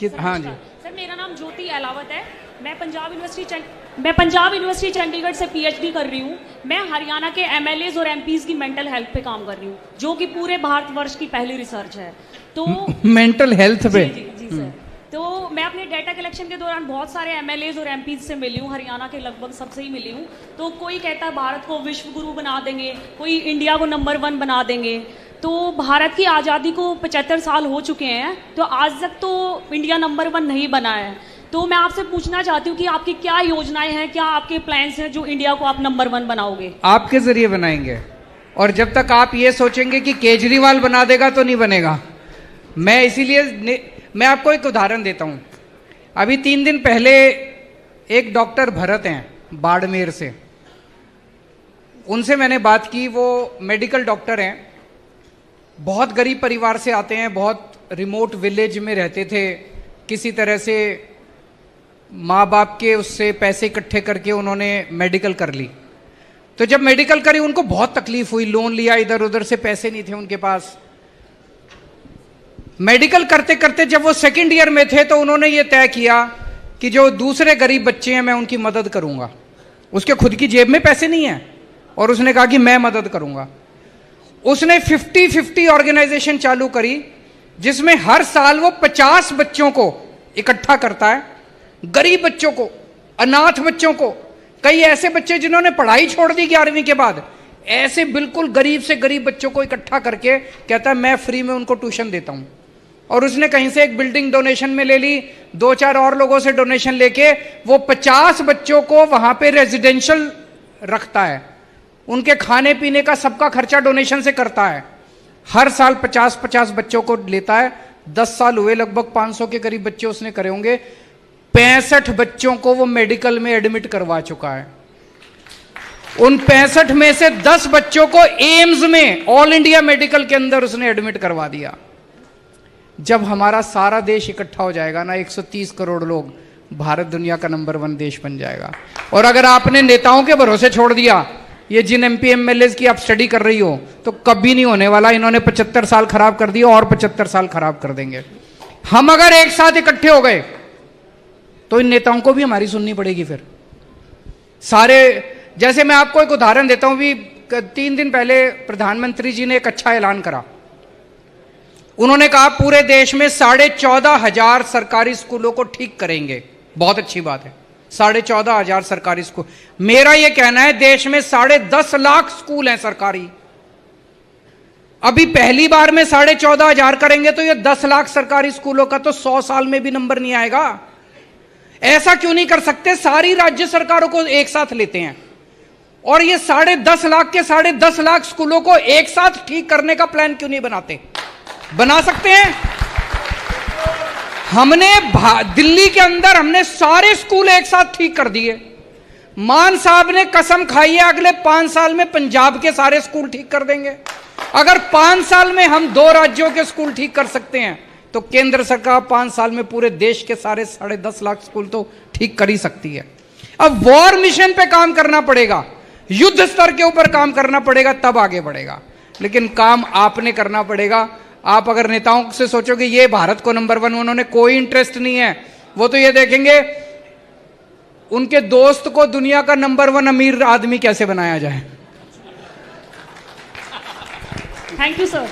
हाँ जी सर, मेरा नाम ज्योति अलावत है। मैं पंजाब यूनिवर्सिटी चंडीगढ़ से पीएचडी कर रही हूँ। मैं हरियाणा के एमएलएज और एमपीज की मेंटल हेल्थ पे काम कर रही हूँ, जो कि पूरे भारतवर्ष की पहली रिसर्च है। तो मेंटल हेल्थ पे जी सर। तो मैं अपने डेटा कलेक्शन के दौरान बहुत सारे एमएलएज और एमपीज से मिली हूँ, हरियाणा के लगभग सबसे ही मिली हूँ। तो कोई कहता है भारत को विश्व गुरु बना देंगे, कोई इंडिया को नंबर 1 बना देंगे। तो भारत की आज़ादी को 75 साल हो चुके हैं, तो आज तक तो इंडिया नंबर 1 नहीं बना है। तो मैं आपसे पूछना चाहती हूँ कि आपकी क्या योजनाएं हैं, क्या आपके प्लान्स हैं जो इंडिया को आप नंबर 1 बनाओगे? आपके जरिए बनाएंगे, और जब तक आप ये सोचेंगे कि केजरीवाल बना देगा तो नहीं बनेगा। मैं इसीलिए मैं आपको एक उदाहरण देता हूं। अभी 3 दिन पहले एक डॉक्टर भरत हैं बाड़मेर से, उनसे मैंने बात की। वो मेडिकल डॉक्टर हैं, बहुत गरीब परिवार से आते हैं, बहुत रिमोट विलेज में रहते थे। किसी तरह से माँ बाप के उससे पैसे इकट्ठे करके उन्होंने मेडिकल कर ली। तो जब मेडिकल करी उनको बहुत तकलीफ हुई, लोन लिया, इधर उधर से पैसे नहीं थे उनके पास। मेडिकल करते करते जब वो 2nd ईयर में थे तो उन्होंने ये तय किया कि जो दूसरे गरीब बच्चे हैं मैं उनकी मदद करूंगा। उसके खुद की जेब में पैसे नहीं है, और उसने कहा कि मैं मदद करूंगा। उसने 50-50 ऑर्गेनाइजेशन चालू करी, जिसमें हर साल वो 50 बच्चों को इकट्ठा करता है, गरीब बच्चों को, अनाथ बच्चों को, कई ऐसे बच्चे जिन्होंने पढ़ाई छोड़ दी 11वीं के बाद, ऐसे बिल्कुल गरीब से गरीब बच्चों को इकट्ठा करके कहता है मैं फ्री में उनको ट्यूशन देता हूं। और उसने कहीं से एक बिल्डिंग डोनेशन में ले ली, 2-4 और लोगों से डोनेशन लेके वो 50 बच्चों को वहां पे रेजिडेंशियल रखता है। उनके खाने पीने का सबका खर्चा डोनेशन से करता है। हर साल 50-50 बच्चों को लेता है। 10 साल हुए, लगभग 500 के करीब बच्चे उसने करे होंगे। 65 बच्चों को वो मेडिकल में एडमिट करवा चुका है। उन 65 में से 10 बच्चों को एम्स में, ऑल इंडिया मेडिकल के अंदर उसने एडमिट करवा दिया। जब हमारा सारा देश इकट्ठा हो जाएगा ना, 130 करोड़ लोग, भारत दुनिया का नंबर 1 देश बन जाएगा। और अगर आपने नेताओं के भरोसे छोड़ दिया, ये जिन एमपी एमएलए की आप स्टडी कर रही हो, तो कभी नहीं होने वाला। इन्होंने 75 साल खराब कर दिए और 75 साल खराब कर देंगे। हम अगर एक साथ इकट्ठे हो गए तो इन नेताओं को भी हमारी सुननी पड़ेगी। फिर सारे, जैसे मैं आपको एक उदाहरण देता हूं। भी 3 दिन पहले प्रधानमंत्री जी ने एक अच्छा ऐलान करा। उन्होंने कहा पूरे देश में 14,500 सरकारी स्कूलों को ठीक करेंगे। बहुत अच्छी बात है, 14,500 सरकारी स्कूल। मेरा यह कहना है देश में 10.5 लाख स्कूल हैं सरकारी। अभी पहली बार में 14,500 करेंगे तो ये 10 लाख सरकारी स्कूलों का तो 100 साल में भी नंबर नहीं आएगा। ऐसा क्यों नहीं कर सकते? सारी राज्य सरकारों को एक साथ लेते हैं और ये 10.5 लाख के 10.5 लाख स्कूलों को एक साथ ठीक करने का प्लान क्यों नहीं बनाते? बना सकते हैं। हमने दिल्ली के अंदर हमने सारे स्कूल एक साथ ठीक कर दिए। मान साहब ने कसम खाई है अगले 5 साल में पंजाब के सारे स्कूल ठीक कर देंगे। अगर 5 साल में हम 2 राज्यों के स्कूल ठीक कर सकते हैं तो केंद्र सरकार 5 साल में पूरे देश के सारे 10.5 लाख स्कूल तो ठीक कर ही सकती है। अब वॉर मिशन पे काम करना पड़ेगा, युद्ध स्तर के ऊपर काम करना पड़ेगा, तब आगे बढ़ेगा। लेकिन काम आपने करना पड़ेगा। आप अगर नेताओं से सोचोगे ये भारत को नंबर 1, उन्होंने कोई इंटरेस्ट नहीं है। वो तो ये देखेंगे उनके दोस्त को दुनिया का नंबर 1 अमीर आदमी कैसे बनाया जाए। Thank you sir.